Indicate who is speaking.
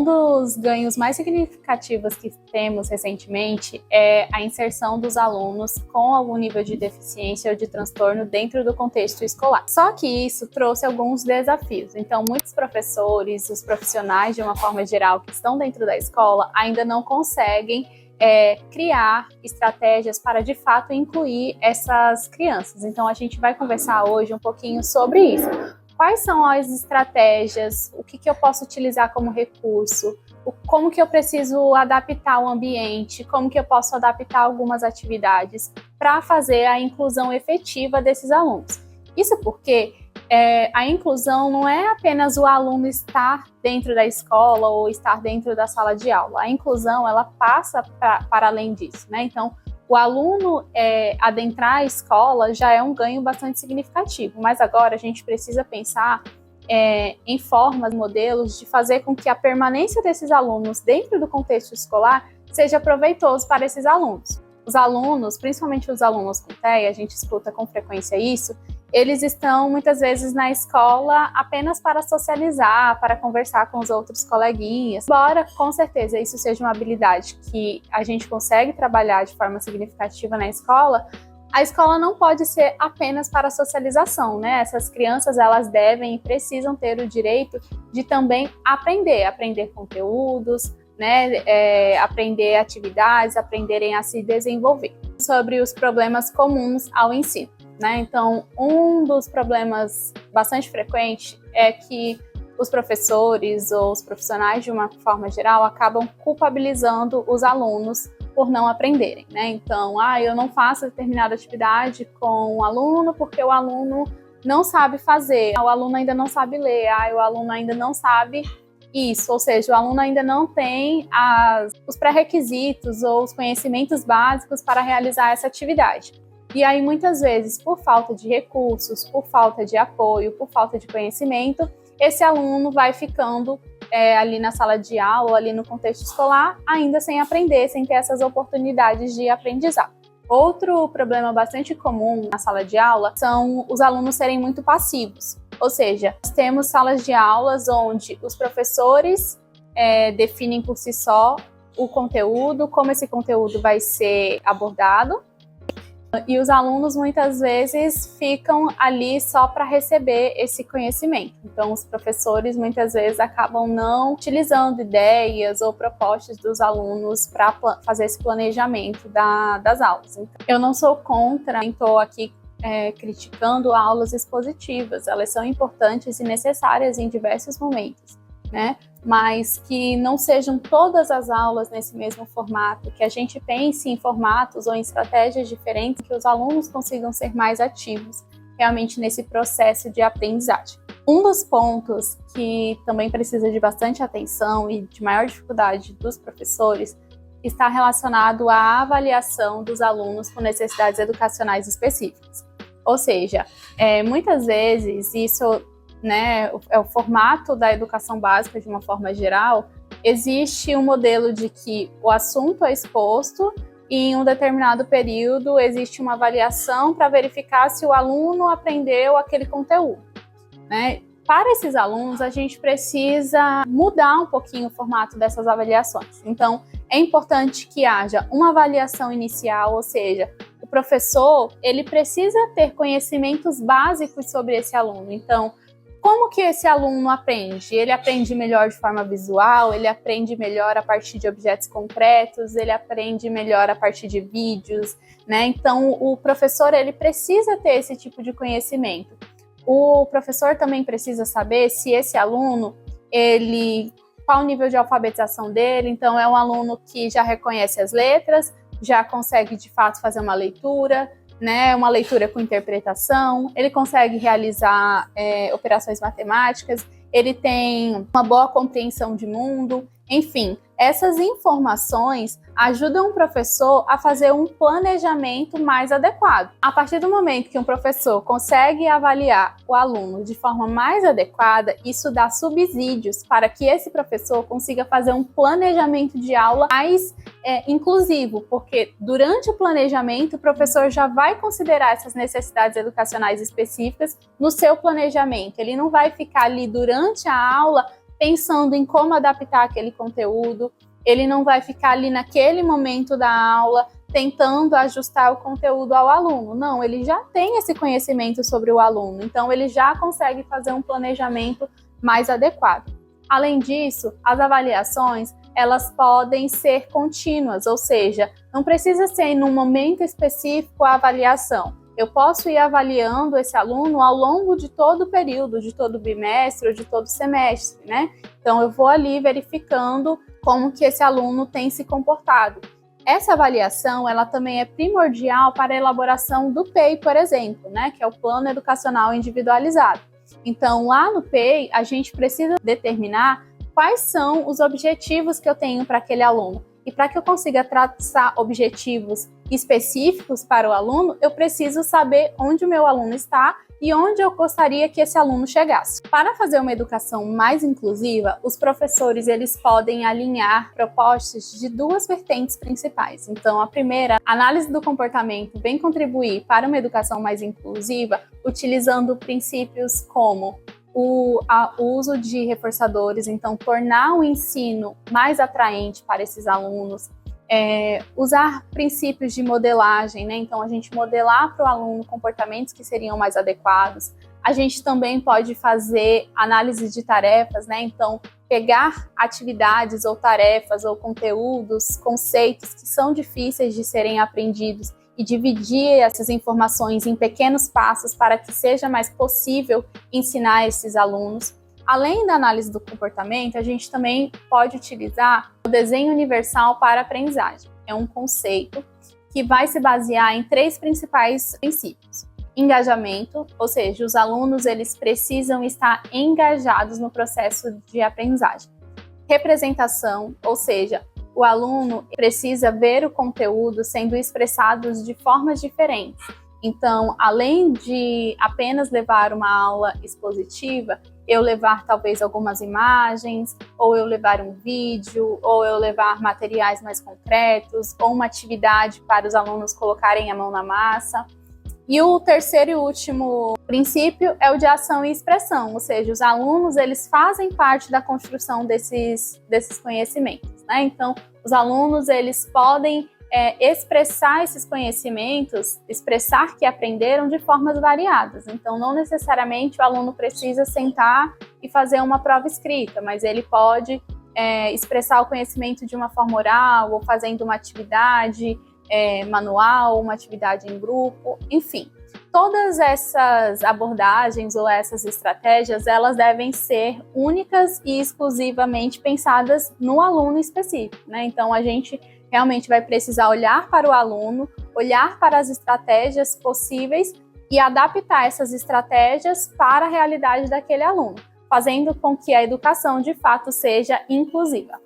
Speaker 1: dos ganhos mais significativos que temos recentemente é a inserção dos alunos com algum nível de deficiência ou de transtorno dentro do contexto escolar. Só que isso trouxe alguns desafios. Então, muitos professores, os profissionais de uma forma geral que estão dentro da escola ainda não conseguem criar estratégias para de fato incluir essas crianças. Então, a gente vai conversar hoje um pouquinho sobre isso. Quais são as estratégias, o que eu posso utilizar como recurso, como que eu preciso adaptar o ambiente, como que eu posso adaptar algumas atividades para fazer a inclusão efetiva desses alunos. Isso porque a inclusão não é apenas o aluno estar dentro da escola ou estar dentro da sala de aula. A inclusão, ela passa para além disso, né? Então, o aluno adentrar a escola já é um ganho bastante significativo, mas agora a gente precisa pensar em formas, modelos de fazer com que a permanência desses alunos dentro do contexto escolar seja proveitoso para esses alunos. Os alunos, principalmente os alunos com TEA, a gente escuta com frequência isso, eles estão muitas vezes na escola apenas para socializar, para conversar com os outros coleguinhas. Embora, com certeza, isso seja uma habilidade que a gente consegue trabalhar de forma significativa na escola, a escola não pode ser apenas para socialização, né? Essas crianças, elas devem e precisam ter o direito de também aprender conteúdos, né? Aprender atividades, aprenderem a se desenvolver. Sobre os problemas comuns ao ensino. Né? Então, um dos problemas bastante frequentes é que os professores ou os profissionais, de uma forma geral, acabam culpabilizando os alunos por não aprenderem. Né? Então, eu não faço determinada atividade com o aluno porque o aluno não sabe fazer, o aluno ainda não sabe ler, o aluno ainda não sabe isso, ou seja, o aluno ainda não tem os pré-requisitos ou os conhecimentos básicos para realizar essa atividade. E aí, muitas vezes, por falta de recursos, por falta de apoio, por falta de conhecimento, esse aluno vai ficando ali na sala de aula, ali no contexto escolar, ainda sem aprender, sem ter essas oportunidades de aprendizado. Outro problema bastante comum na sala de aula são os alunos serem muito passivos. Ou seja, nós temos salas de aulas onde os professores definem por si só o conteúdo, como esse conteúdo vai ser abordado, e os alunos muitas vezes ficam ali só para receber esse conhecimento. Então, os professores muitas vezes acabam não utilizando ideias ou propostas dos alunos para fazer esse planejamento das aulas. Então, eu não sou contra, nem estou aqui criticando aulas expositivas. Elas são importantes e necessárias em diversos momentos, né? Mas que não sejam todas as aulas nesse mesmo formato, que a gente pense em formatos ou em estratégias diferentes, que os alunos consigam ser mais ativos realmente nesse processo de aprendizagem. Um dos pontos que também precisa de bastante atenção e de maior dificuldade dos professores está relacionado à avaliação dos alunos com necessidades educacionais específicas. Ou seja, muitas vezes isso, né, o formato da educação básica de uma forma geral, existe um modelo de que o assunto é exposto e em um determinado período existe uma avaliação para verificar se o aluno aprendeu aquele conteúdo, né? Para esses alunos, a gente precisa mudar um pouquinho o formato dessas avaliações. Então, é importante que haja uma avaliação inicial, ou seja, o professor, ele precisa ter conhecimentos básicos sobre esse aluno. Então, como que esse aluno aprende? Ele aprende melhor de forma visual, ele aprende melhor a partir de objetos concretos, ele aprende melhor a partir de vídeos, né? Então, o professor, ele precisa ter esse tipo de conhecimento. O professor também precisa saber se esse aluno, qual o nível de alfabetização dele. Então, é um aluno que já reconhece as letras, já consegue, de fato, fazer uma leitura, né, uma leitura com interpretação, ele consegue realizar operações matemáticas, ele tem uma boa compreensão de mundo, enfim, essas informações ajudam o professor a fazer um planejamento mais adequado. A partir do momento que um professor consegue avaliar o aluno de forma mais adequada, isso dá subsídios para que esse professor consiga fazer um planejamento de aula mais inclusivo, porque durante o planejamento o professor já vai considerar essas necessidades educacionais específicas no seu planejamento. Ele não vai ficar ali durante a aula pensando em como adaptar aquele conteúdo. Ele não vai ficar ali naquele momento da aula tentando ajustar o conteúdo ao aluno. Não, ele já tem esse conhecimento sobre o aluno, então ele já consegue fazer um planejamento mais adequado. Além disso, as avaliações, elas podem ser contínuas, ou seja, não precisa ser em um momento específico a avaliação. Eu posso ir avaliando esse aluno ao longo de todo o período, de todo o bimestre ou de todo o semestre, né? Então, eu vou ali verificando como que esse aluno tem se comportado. Essa avaliação, ela também é primordial para a elaboração do PEI, por exemplo, né? Que é o Plano Educacional Individualizado. Então, lá no PEI, a gente precisa determinar quais são os objetivos que eu tenho para aquele aluno. E para que eu consiga traçar objetivos específicos para o aluno, eu preciso saber onde o meu aluno está e onde eu gostaria que esse aluno chegasse. Para fazer uma educação mais inclusiva, os professores eles podem alinhar propostas de duas vertentes principais. Então, a primeira, a análise do comportamento vem contribuir para uma educação mais inclusiva, utilizando princípios como o uso de reforçadores, então tornar o ensino mais atraente para esses alunos, usar princípios de modelagem, né? Então a gente modelar para o aluno comportamentos que seriam mais adequados. A gente também pode fazer análise de tarefas, né? Então pegar atividades ou tarefas ou conteúdos, conceitos que são difíceis de serem aprendidos e dividir essas informações em pequenos passos para que seja mais possível ensinar esses alunos. Além da análise do comportamento, a gente também pode utilizar o desenho universal para a aprendizagem. É um conceito que vai se basear em 3 principais princípios. Engajamento, ou seja, os alunos eles precisam estar engajados no processo de aprendizagem. Representação, ou seja, o aluno precisa ver o conteúdo sendo expressado de formas diferentes. Então, além de apenas levar uma aula expositiva, eu levar talvez algumas imagens, ou eu levar um vídeo, ou eu levar materiais mais concretos, ou uma atividade para os alunos colocarem a mão na massa. E o terceiro e último princípio é o de ação e expressão, ou seja, os alunos eles fazem parte da construção desses conhecimentos, né? Então, os alunos eles podem expressar esses conhecimentos, expressar que aprenderam de formas variadas. Então, não necessariamente o aluno precisa sentar e fazer uma prova escrita, mas ele pode expressar o conhecimento de uma forma oral ou fazendo uma atividade manual, uma atividade em grupo, enfim. Todas essas abordagens ou essas estratégias, elas devem ser únicas e exclusivamente pensadas no aluno específico, né? Então, a gente realmente vai precisar olhar para o aluno, olhar para as estratégias possíveis e adaptar essas estratégias para a realidade daquele aluno, fazendo com que a educação, de fato, seja inclusiva.